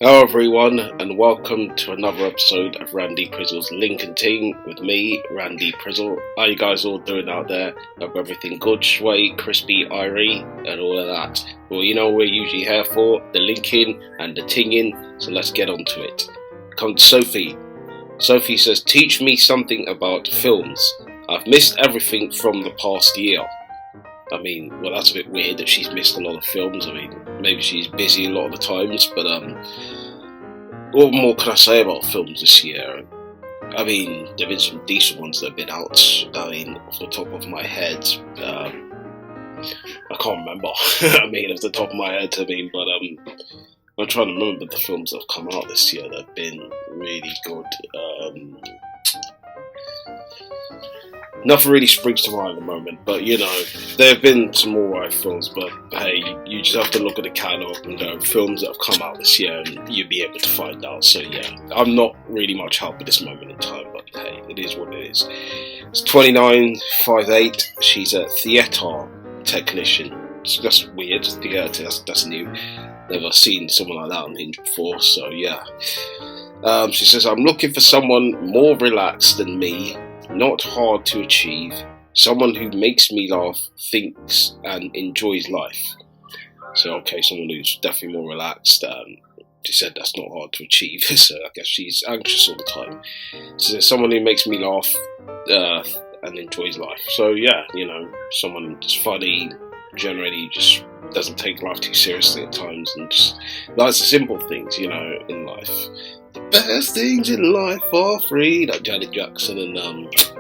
Hello everyone, and welcome to another episode of Randy Prizzle's Link and Ting with me, Randy Prizzle. How you guys all doing out there? Hope everything good, sway, crispy, irie, and all of that. Well, you know what we're usually here for, the linking and the tinging, so let's get on to it. Come to Sophie. Sophie says, teach me something about films. I've missed everything from the past year. I mean, well, that's a bit weird that she's missed a lot of films. I mean, maybe she's busy a lot of the times, but what more can I say about films this year? I mean, there have been some decent ones that have been out. I mean, off the top of my head, I can't remember. I mean, off the top of my head, but I'm trying to remember the films that have come out this year that have been really good. Nothing really springs to mind at the moment, but you know, there have been some alright films, but hey, you just have to look at the catalogue and go, films that have come out this year, and you'll be able to find out. So yeah, I'm not really much help at this moment in time, but hey, it is what it is. It's 2958, she's a theatre technician. So that's weird, theatre, that's new. Never seen someone like that on Hinge before, so yeah. She says, I'm looking for someone more relaxed than me, not hard to achieve, someone who makes me laugh, thinks and enjoys life. So okay, someone who's definitely more relaxed. She said that's not hard to achieve, so I guess she's anxious all the time. So someone who makes me laugh and enjoys life. So yeah, you know, someone who's funny, generally just doesn't take life too seriously at times, and just likes the simple things, you know, in life. The best things in life are free. Like Janet Jackson and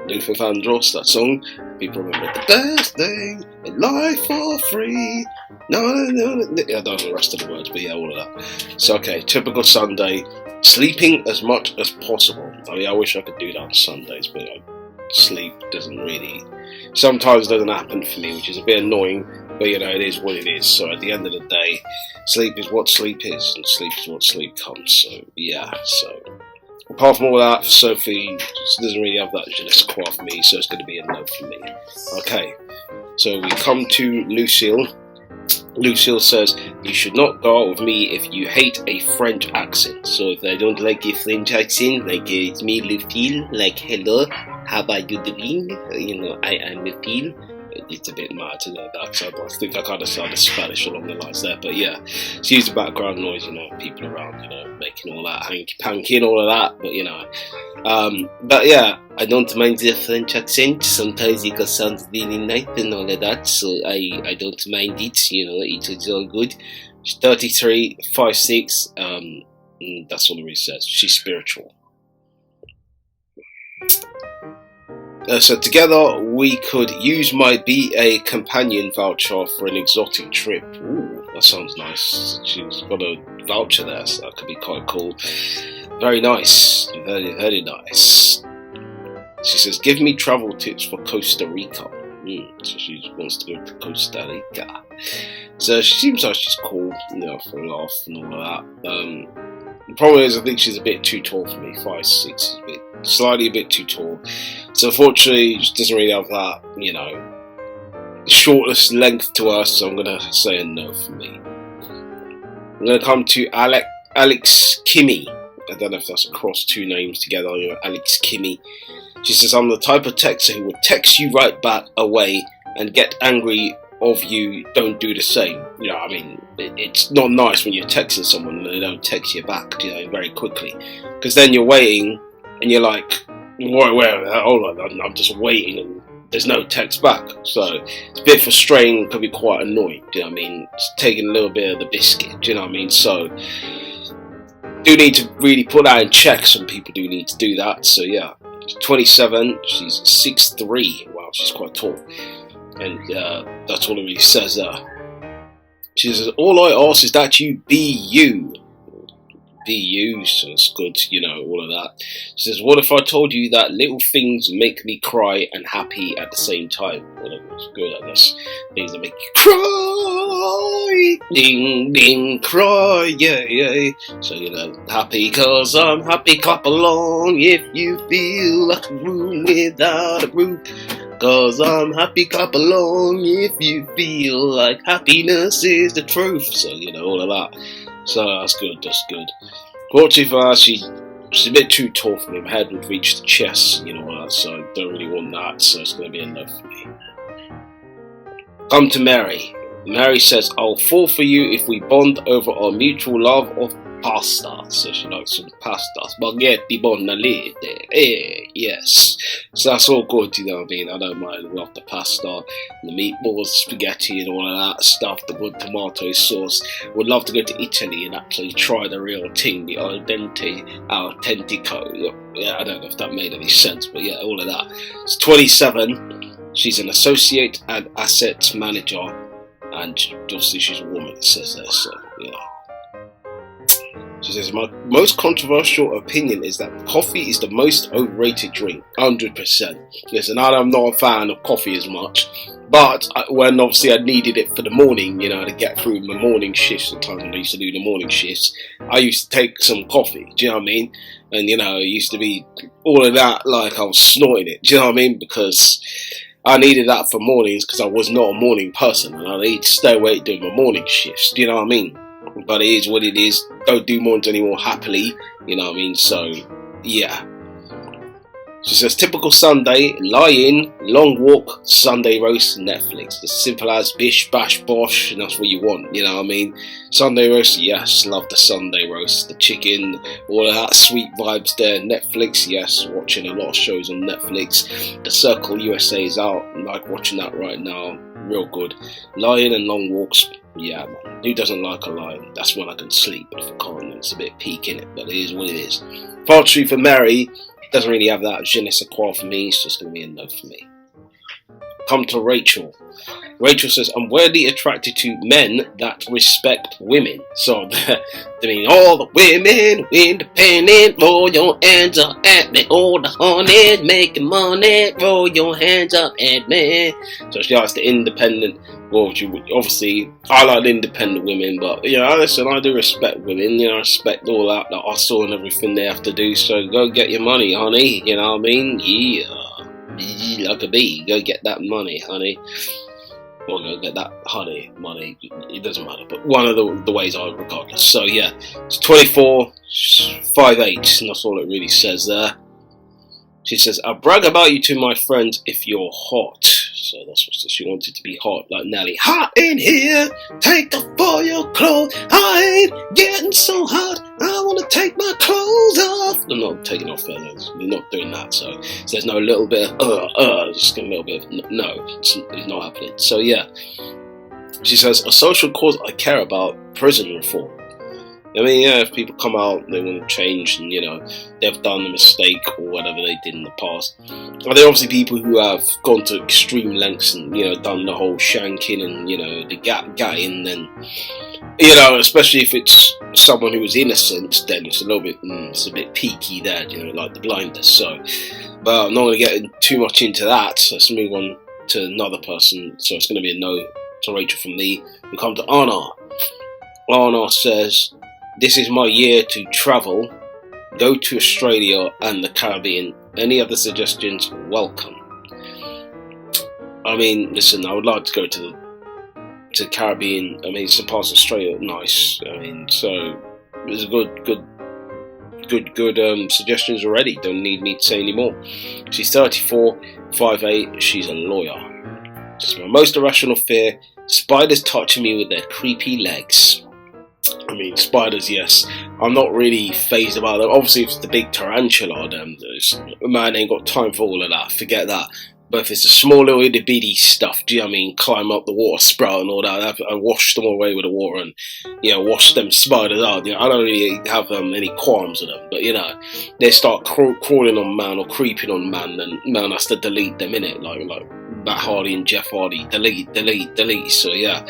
Luther Vandross, that song. People remember the best thing in life are free. No. I don't know the rest of the words, but yeah, all of that. So okay, typical Sunday. Sleeping as much as possible. I mean, I wish I could do that on Sundays, but sleep sometimes doesn't happen for me, which is a bit annoying. But you know, it is what it is. So at the end of the day, sleep is what sleep is, and sleep is what sleep comes. So yeah. So apart from all that, Sophie doesn't really have that je ne sais quoi for me, so it's going to be a no for me. Okay. So we come to Lucille. Lucille says, you should not go out with me if you hate a French accent. So if I don't like a French accent, like it's me, Lucille, like hello, how about you doing? You know, I am Lucille. It's a bit mad to know that, so I think I kind of sounded Spanish along the lines there, but yeah, excuse the background noise, you know, people around, you know, making all that hanky-panky and all of that, but you know, but yeah, I don't mind the French accent. Sometimes it sounds really nice and all of that, so I don't mind it, you know, it's all good. She's 33, 5'6", that's all it really says. She's spiritual. So together we could use my BA companion voucher for an exotic trip. Ooh, that sounds nice. She's got a voucher there, so that could be quite cool. Very nice. Very, very nice. She says, give me travel tips for Costa Rica. So she wants to go to Costa Rica. So she seems like she's cool, you know, for a laugh and all of that. The problem is, I think she's a bit too tall for me. 5'6" is slightly a bit too tall. So unfortunately, she doesn't really have that, you know, shortest length to her. So I'm gonna say a no for me. I'm gonna come to Alex Kimmy. I don't know if that's across two names together. You know, Alex Kimmy. She says, I'm the type of texter who would text you right back away and get angry of you don't do the same. You know, I mean, it's not nice when you're texting someone and they don't text you back, you know, very quickly, because then you're waiting and you're like, hold on, I'm just waiting and there's no text back. So it's a bit frustrating, could be quite annoying. Do you know what I mean? It's taking a little bit of the biscuit. Do you know what I mean? So do need to really put that in check. Some people do need to do that. So yeah, she's 27. She's 6'3". Wow, she's quite tall. And that's all it really says there. She says, all I ask is that you be you. Be you, so it's good, you know, all of that. She says, what if I told you that little things make me cry and happy at the same time? Well, it's good, I guess. Things that make you cry, ding, ding, cry, yeah. So, you know, happy cause I'm happy, clap along if you feel like a room without a roof. Cause I'm happy, clap along if you feel like happiness is the truth. So, you know, all of that. So that's good, that's good. Fortunately for her, she's a bit too tall for me. My head would reach the chest, you know, so I don't really want that, so it's going to be a no for me. Come to Mary. Mary says, I'll fall for you if we bond over our mutual love of pasta. So she likes some pasta. Spaghetti bolognese. Yes. So that's all good, you know what I mean? I don't mind. I love the pasta, the meatballs, spaghetti and all of that stuff, the good tomato sauce. Would love to go to Italy and actually try the real Ting, the al dente autentico. Yeah, I don't know if that made any sense, but yeah, all of that. It's 27. She's an associate and asset manager, and obviously she's a woman, it says there, so yeah. She says, my most controversial opinion is that coffee is the most overrated drink, 100%. Listen, I'm not a fan of coffee as much, but when obviously I needed it for the morning, you know, to get through my morning shifts, the time when I used to do the morning shifts, I used to take some coffee, do you know what I mean? And, you know, it used to be all of that like I was snorting it, do you know what I mean? Because I needed that for mornings because I was not a morning person and I need to stay awake doing my morning shifts, do you know what I mean? But it is what it is. Don't do mornings anymore happily, you know what I mean? So, yeah. She says, typical Sunday, lie in, long walk, Sunday roast, Netflix. As simple as bish, bash, bosh, and that's what you want, you know what I mean? Sunday roast, yes, love the Sunday roast. The chicken, all of that sweet vibes there. Netflix, yes, watching a lot of shows on Netflix. The Circle USA is out, I like watching that right now, real good. Lying and long walks, yeah, man. Who doesn't like a lion? That's when I can sleep, but if I can't, then it's a bit peak in it, but it is what it is. Poetry for Mary. Doesn't really have that je ne sais quoi for me. It's just going to be a no for me. Come to Rachel. Rachel says, I'm weirdly attracted to men that respect women. So, I mean, all the women independent, roll your hands up at me. All the honey making money, roll your hands up at me. So she likes the independent. Well, obviously, I like independent women, but, you know, listen, I do respect women, you know, I respect all that, the hustle and everything they have to do, so go get your money, honey, you know what I mean? Yeah, like a bee, go get that money, honey. Or go get that honey, money, it doesn't matter, but one of the ways are regardless. So, yeah, it's 24, 5'8", and that's all it really says there. She says, I'll brag about you to my friends if you're hot. So that's what she wanted to be hot, like Nelly. Hot in here, take off all your clothes. I ain't getting so hot, I want to take my clothes off. I'm not taking off feathers, we're not doing that. So there's no little bit of, just a little bit of, no, it's not happening. So yeah, she says, a social cause I care about, prison reform. I mean, yeah, if people come out, they want to change, and, you know, they've done a mistake or whatever they did in the past. Are there obviously people who have gone to extreme lengths and, you know, done the whole shanking and, you know, the gatting, and, you know, especially if it's someone who was innocent, then it's a little bit, it's a bit peaky there, you know, like the blinders. So, but I'm not going to get too much into that. So let's move on to another person. So it's going to be a no to Rachel from me. We come to Anna. Anna says, this is my year to travel, go to Australia and the Caribbean. Any other suggestions? Welcome. I mean, listen, I would like to go to the Caribbean. I mean, surpass Australia, nice. I mean, so there's good suggestions already. Don't need me to say any more. She's 34, 5'8". She's a lawyer. Just my most irrational fear: spiders touching me with their creepy legs. I mean, spiders, yes. I'm not really phased about them. Obviously, if it's the big tarantula, then man ain't got time for all of that. Forget that. But if it's the small little itty bitty stuff, do you know what I mean? Climb up the water spout and all that. I wash them away with the water and, you know, wash them spiders out. You know, I don't really have any qualms with them. But, you know, they start crawling on man or creeping on man, then man has to delete them, innit? Like Matt Hardy and Jeff Hardy. Delete. So, yeah.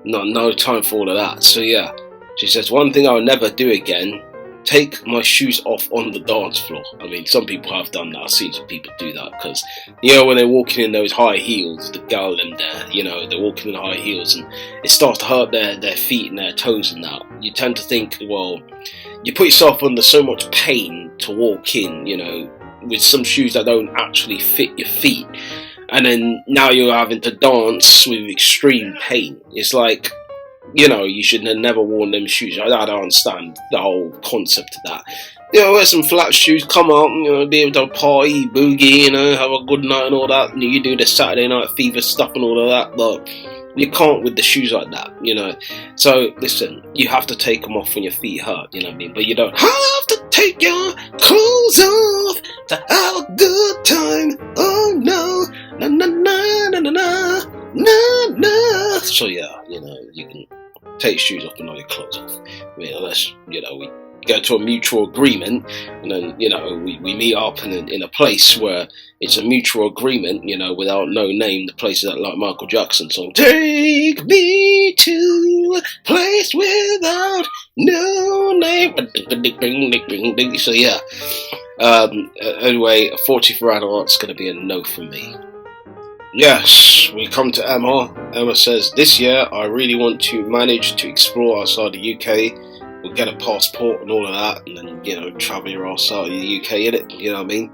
No time for all of that. So yeah, she says, one thing I'll never do again, take my shoes off on the dance floor. I mean, some people have done that. I've seen some people do that because, you know, when they're walking in those high heels, the girl in there, you know, they're walking in high heels and it starts to hurt their feet and their toes and that. You tend to think, well, you put yourself under so much pain to walk in, you know, with some shoes that don't actually fit your feet. And then now you're having to dance with extreme pain. It's like, you know, you should have never worn them shoes. I don't understand the whole concept of that. You know, wear some flat shoes, come out, you know, be able to party, boogie, you know, have a good night and all that. And you do the Saturday Night Fever stuff and all of that, but you can't with the shoes like that, you know. So, listen, you have to take them off when your feet hurt, you know what I mean? But you don't have to take your clothes off to have a good time. Oh, no, na na na na na na na na. So, yeah, you know, you can take shoes off and not your clothes off. I mean, unless, you know, we go to a mutual agreement, and then, you know, we meet up in a place where it's a mutual agreement, you know, without no name. The place is like Michael Jackson song, take me to a place without no name. So yeah, anyway, 40 for adults going to be a no for me. Yes, we come to Emma. Emma says, this year I really want to manage to explore outside the UK. We'll get a passport and all of that, and then, you know, travel your ass out of the UK, innit? You know what I mean?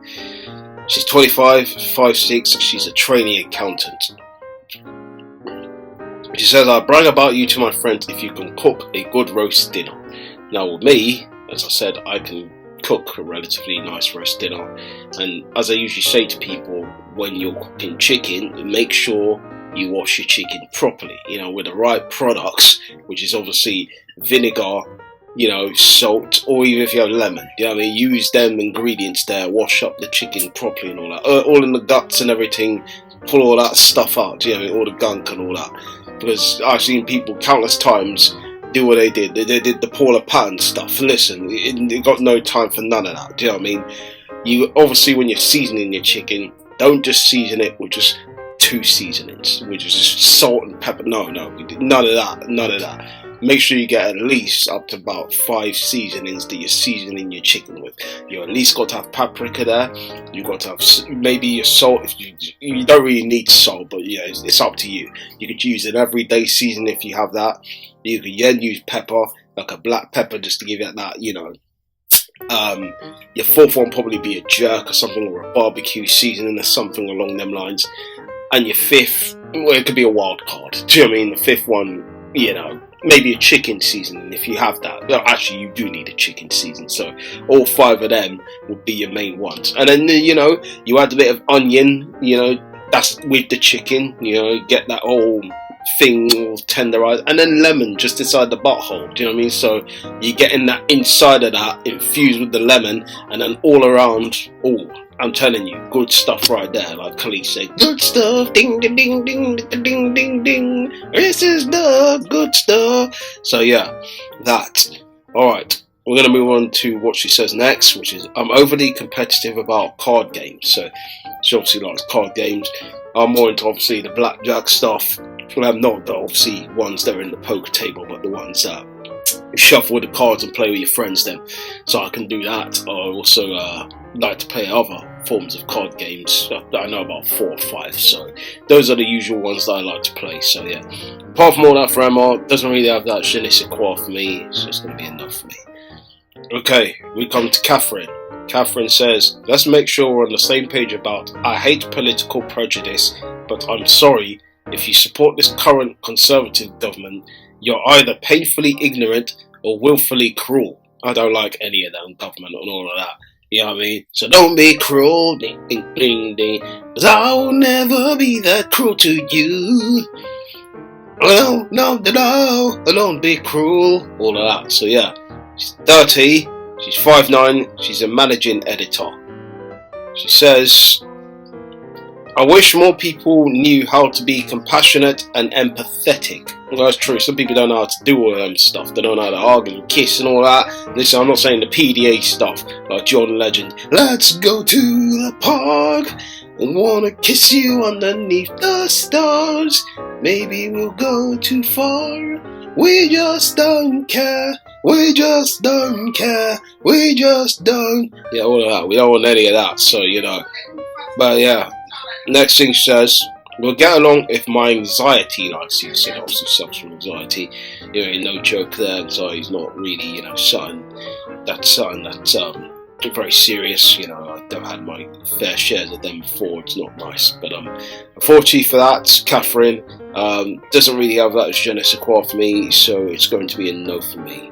She's 25, 5'6", she's a trainee accountant. She says, I brag about you to my friends if you can cook a good roast dinner. Now with me, as I said, I can cook a relatively nice roast dinner. And as I usually say to people, when you're cooking chicken, make sure you wash your chicken properly, you know, with the right products, which is obviously vinegar, you know, salt, or even if you have lemon, you know what I mean, use them ingredients there, wash up the chicken properly and all that, all in the guts and everything, pull all that stuff out, you know, all the gunk and all that, because I've seen people countless times do what they did the Paula Patton stuff. Listen, it got no time for none of that, do you know what I mean? You, obviously, when you're seasoning your chicken, don't just season it with just 2 seasonings, which is just salt and pepper. No, none of that. Make sure you get at least up to about 5 seasonings that you're seasoning your chicken with. You at least got to have paprika there. You got to have maybe your salt. If you don't really need salt, but yeah, it's up to you. You could use an everyday seasoning if you have that. You could then use pepper, like a black pepper, just to give it that, you know. Your 4th one probably be a jerk or something, or a barbecue seasoning or something along them lines. And your 5th, well, it could be a wild card. Do you know what I mean? The 5th one, you know, maybe a chicken seasoning if you have that. Well, actually, you do need a chicken season, so all 5 of them would be your main ones. And then, you know, you add a bit of onion, you know, that's with the chicken, you know, get that whole thing all tenderized, and then lemon just inside the butthole, do you know what I mean? So you're getting that inside of that infused with the lemon, and then all around, I'm telling you, good stuff right there. Like Khalees said, good stuff, ding, ding, ding, ding, ding, ding, ding. This is the good stuff. So yeah, that. Alright, we're going to move on to what she says next, which is, I'm overly competitive about card games. So she obviously likes card games. I'm more into, obviously, the blackjack stuff. Well, I'm not the, obviously, ones that are in the poker table, but the ones that shuffle the cards and play with your friends then. So I can do that. I also like to play other forms of card games. I know about 4 or 5, so those are the usual ones that I like to play. So yeah, apart from all that, for Emma, doesn't really have that je ne sais quoi for me. It's just going to be enough for me. Okay, we come to Catherine. Catherine says, let's make sure we're on the same page about, I hate political prejudice, but I'm sorry, if you support this current Conservative government, you're either painfully ignorant or willfully cruel. I don't like any of them, government and all of that. You know what I mean? So don't be cruel, ding, ding, ding, ding, 'cause I will never be that cruel to you. No, don't be cruel. All of that. So yeah, she's 30, she's 5'9", she's a managing editor. She says, I wish more people knew how to be compassionate and empathetic. Well, that's true. Some people don't know how to do all that stuff. They don't know how to argue and kiss and all that. Listen, I'm not saying the PDA stuff like John Legend. Let's go to the park and wanna kiss you underneath the stars. Maybe we'll go too far. We just don't care. We just don't care. We just don't. Yeah, all of that. We don't want any of that. So, you know. But yeah. Next thing she says, we'll get along if my anxiety likes you. So obviously suffers from anxiety. You know, no joke there. Anxiety's not really, you know, something that very serious. You know, I've had my fair shares of them before. It's not nice, but unfortunately for that, Catherine doesn't really have that je ne sais quoi for me, so it's going to be a no for me.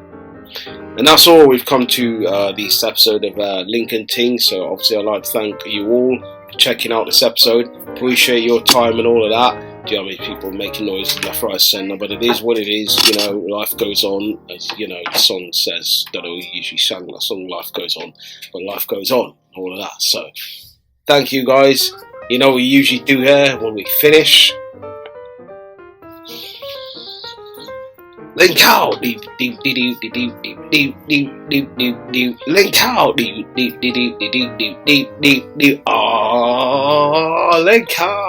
And that's all. We've come to this episode of Lincoln Ting. So obviously, I'd like to thank you all for checking out this episode. Appreciate your time and all of that. Do you know how many people making noises left, right, centre? But it is what it is. You know, life goes on. As you know, the song says. Don't know who usually sang that song. Life goes on, but life goes on. All of that. So, thank you guys. You know what we usually do here when we finish. Link out, link out, link out.